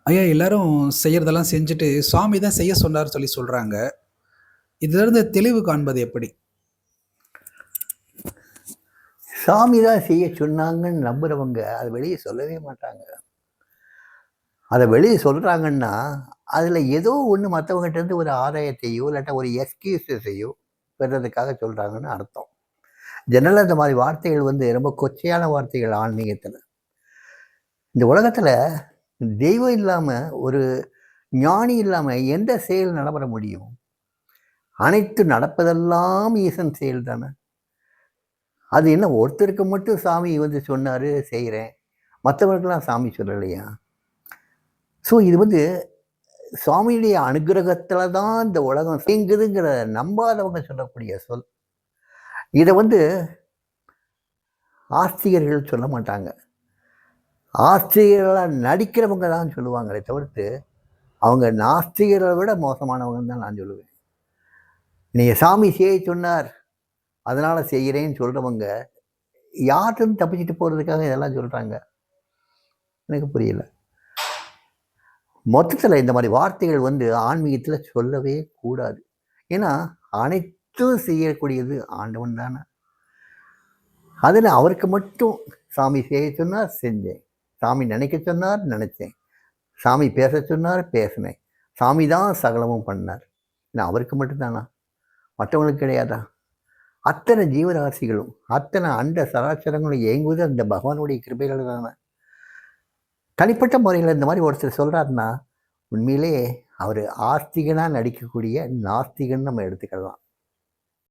ஐயா எல்லாரும் செய்யறதெல்லாம் செஞ்சுட்டு, சுவாமி தான் செய்ய சொன்னார் சொல்லி சொல்றாங்க. இதிலிருந்து தெளிவு காண்பது எப்படி? சாமி தான் செய்ய சொன்னாங்கன்னு நம்புறவங்க அதை வெளியே சொல்லவே மாட்டாங்க. அதை வெளியே சொல்றாங்கன்னா, அதில் ஏதோ ஒன்று மற்றவங்ககிட்ட இருந்து ஒரு ஆதாயத்தையோ இல்லாட்டா ஒரு எக்ஸ்கியூஸஸையோ பெறதுக்காக சொல்றாங்கன்னு அர்த்தம். ஜெனரலாக இந்த மாதிரி வார்த்தைகள் ரொம்ப கொச்சையான வார்த்தைகள் ஆன்மீகத்தில். இந்த உலகத்தில் தெய்வம் இல்லாமல் ஒரு ஞானி இல்லாமல் எந்த செயல் நடைபெற முடியும்? அனைத்து நடப்பதெல்லாம் ஈசன் செயல் தானே. அது என்ன ஒருத்தருக்கு மட்டும் சாமி சொன்னார் செய்கிறேன், மற்றவர்களுக்கெல்லாம் சாமி சொல்லலையா? ஸோ இது சுவாமியுடைய அனுகிரகத்தில் தான் இந்த உலகம் செய்யுங்குதுங்கிற நம்பாதவங்க சொல்லக்கூடிய சொல். இதை ஆஸ்திகர்கள் சொல்ல மாட்டாங்க. ஆஸ்திகர்களாக நடிக்கிறவங்க தான் சொல்லுவாங்களே தவிர்த்து அவங்க நாஸ்திகர்களை விட மோசமானவங்கன்னு தான் நான் சொல்லுவேன். நீங்கள் சாமி செய்ய சொன்னார் அதனால் செய்கிறேன்னு சொல்கிறவங்க யார்கிட்ட தப்பிச்சுட்டு போகிறதுக்காக இதெல்லாம் சொல்கிறாங்க? எனக்கு புரியல. மொத்தத்தில் இந்த மாதிரி வார்த்தைகள் ஆன்மீகத்தில் சொல்லவே கூடாது. ஏன்னா அனைத்தும் செய்யக்கூடியது ஆண்டவன் தானே. அதில் அவருக்கு மட்டும் சாமி செய்ய சொன்னார் செஞ்சேன், சாமி நினைக்க சொன்னார் நினச்சேன், சாமி பேச சொன்னார் பேசினேன், சாமி தான் சகலமும் பண்ணார். ஏன்னா அவருக்கு மட்டும்தானா? மற்றவங்களுக்கு கிடையாதா? அத்தனை ஜீவராசிகளும் அத்தனை அண்ட சராச்சரங்களும் இயங்குவது அந்த பகவானுடைய கிருபைகள் தானே. தனிப்பட்ட முறையில் இந்த மாதிரி ஒருத்தர் சொல்கிறாருன்னா உண்மையிலே அவர் ஆஸ்திகனாக நடிக்கக்கூடிய நாஸ்திகன்னு நம்ம எடுத்துக்கலாம்.